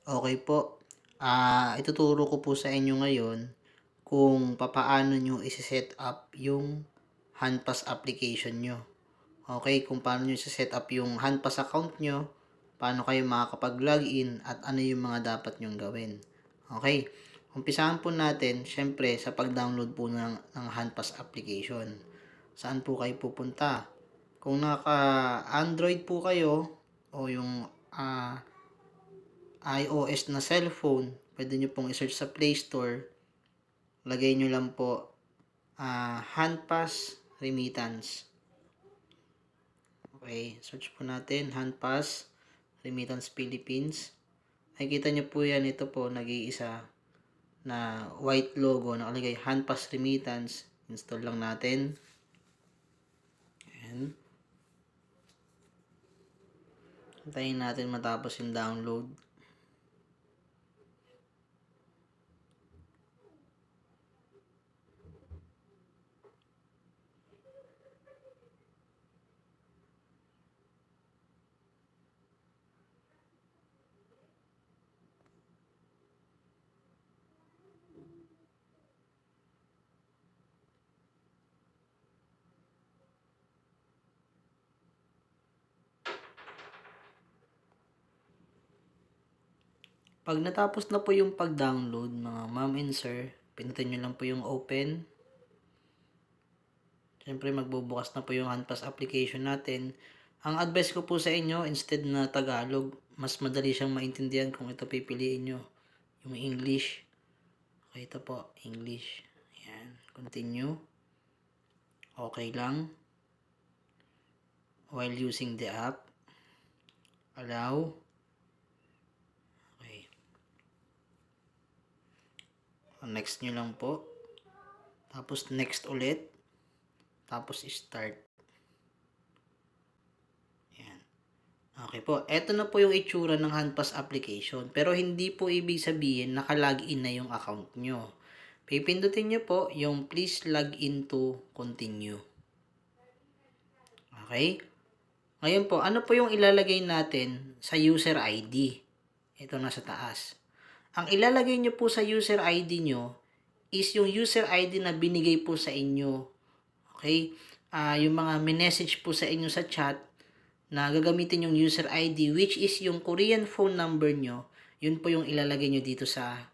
Okay po. Ituturo ko po sa inyo ngayon kung papaano nyo ise-set up yung HandPass application nyo. Okay, kung paano nyo ise-set up yung HandPass account nyo, paano kayo makakapag-login at ano yung mga dapat nyong gawin. Okay, umpisahan po natin syempre sa pag-download po ng HandPass application. Saan po kayo pupunta? Kung naka-Android po kayo o yung iOS na cellphone, pwede nyo pong i-search sa Play Store. Lagay nyo lang po HandPass Remittance. Okay, search po natin HandPass Remittance Philippines. Nakikita nyo po yan, ito po nag-iisa na white logo nakalagay HandPass Remittance. Install lang natin. Ayan. Hintayin natin matapos yung download. Pag natapos na po yung pag-download, mga ma'am and sir, pindutin nyo lang po yung open. Siyempre magbubukas na po yung HandPass application natin. Ang advice ko po sa inyo, instead na Tagalog, mas madali siyang maintindihan kung ito pipiliin nyo. Yung English. Okay, ito po, English. Ayan, continue. Okay lang. While using the app. Allow. Okay. Next nyo lang po. Tapos next ulit. Tapos start. Ayan. Okay po. Ito na po yung itsura ng HandPass application. Pero hindi po ibig sabihin nakalagin na yung account nyo. Pipindutin nyo po yung please log in to continue. Okay? Ngayon po, ano po yung ilalagay natin sa user ID? Ito nasa taas. Ang ilalagay nyo po sa user ID nyo is yung user ID na binigay po sa inyo. Okay? Yung mga message po sa inyo sa chat na gagamitin yung user ID which is yung Korean phone number nyo, yun po yung ilalagay nyo dito sa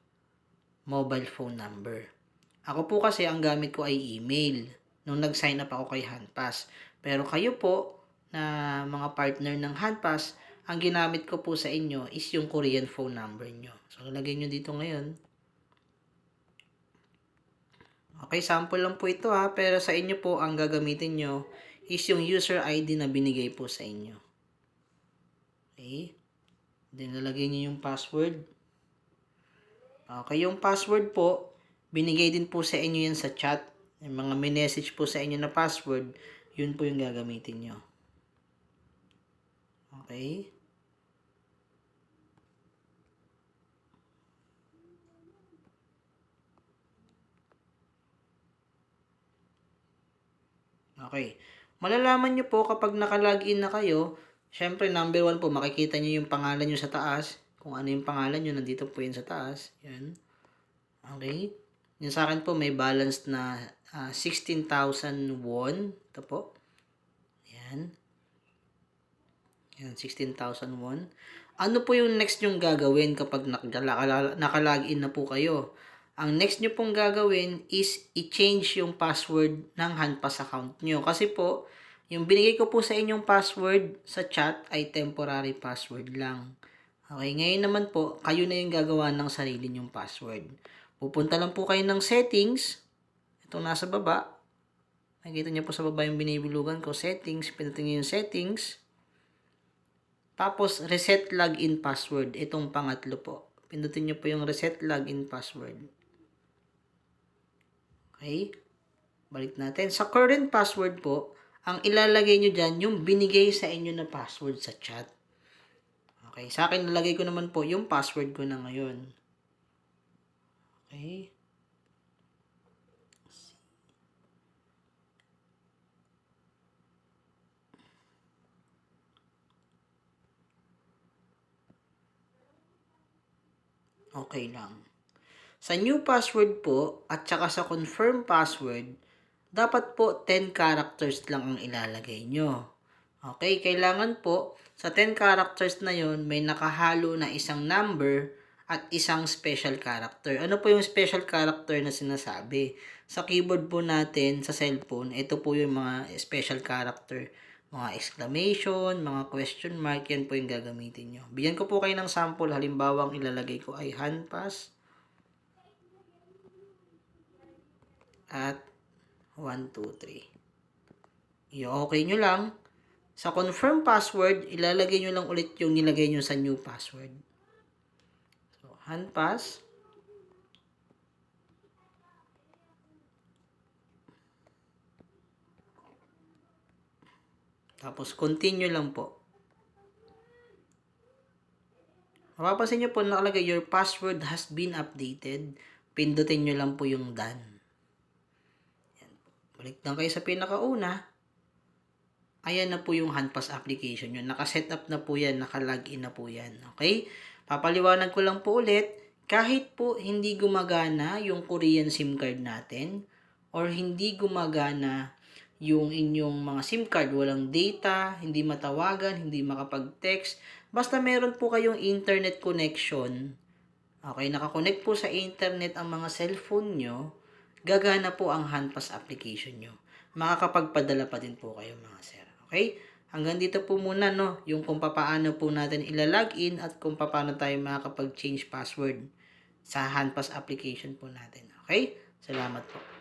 mobile phone number. Ako po kasi ang gamit ko ay email nung nag-sign up ako kay HandPass. Pero kayo po na mga partner ng HandPass, ang ginamit ko po sa inyo is yung Korean phone number nyo. So, lagay nyo dito ngayon. Okay, sample lang po ito ha, pero sa inyo po ang gagamitin nyo is yung user ID na binigay po sa inyo. Okay, then lalagay nyo yung password. Okay, yung password po, binigay din po sa inyo yan sa chat. Yung mga message po sa inyo na password, yun po yung gagamitin nyo. Okay. Okay. Malalaman nyo po kapag nakalagin na kayo, syempre number 1 po, makikita nyo yung pangalan nyo sa taas. Kung ano yung pangalan nyo, nandito po yun sa taas. Yan. Okay. Yung sa akin po, may balance na 16,000 won. Ito po. Yan. Yan, 16,000 won. Ano po yung next nyong gagawin kapag nakalagin na po kayo? Ang next nyo pong gagawin is i-change yung password ng HandPass account nyo. Kasi po, yung binigay ko po sa inyong password sa chat ay temporary password lang. Okay, ngayon naman po, kayo na yung gagawa ng sarili nyong password. Pupunta lang po kayo ng settings. Itong nasa baba. Nakikita nyo po sa baba yung binibilugan ko. Settings. Pindutin nyo yung settings. Tapos, reset login password. Itong pangatlo po. Pindutin nyo po yung reset login password. Okay? Balik natin. Sa current password po, ang ilalagay nyo dyan, yung binigay sa inyo na password sa chat. Okay? Sa akin, nalagay ko naman po yung password ko na ngayon. Okay? Okay lang. Sa new password po at saka sa confirm password, dapat po 10 characters lang ang ilalagay nyo. Okay, kailangan po sa 10 characters na yon may nakahalo na isang number at isang special character. Ano po yung special character na sinasabi? Sa keyboard po natin, sa cellphone, ito po yung mga special character. Mga exclamation, mga question mark, yan po yung gagamitin nyo. Bigyan ko po kayo ng sample. Halimbawa, ang ilalagay ko ay handpass at 1, 2, 3. I-okay nyo lang. Sa confirm password, ilalagay nyo lang ulit yung nilagay nyo sa new password. So, handpass. Tapos, continue lang po. Mapapansin nyo po nakalagay, your password has been updated. Pindutin nyo lang po yung done. Yan po. Balik lang kayo sa pinakauna. Ayan na po yung handpass application nyo. Nakaset up na po yan, nakalagin na po yan. Okay? Papaliwanag ko lang po ulit. Kahit po hindi gumagana yung Korean SIM card natin or hindi gumagana yung inyong mga SIM card, walang data, hindi matawagan, hindi makapag-text, basta meron po kayong internet connection, okay, nakakonect po sa internet ang mga cellphone nyo, gagana po ang handpass application nyo. Makakapagpadala pa din po kayo mga sir. Okay? Hanggang dito po muna, no, yung kung paano po natin ilalagin at kung paano tayo makakapag-change password sa handpass application po natin. Okay? Salamat po.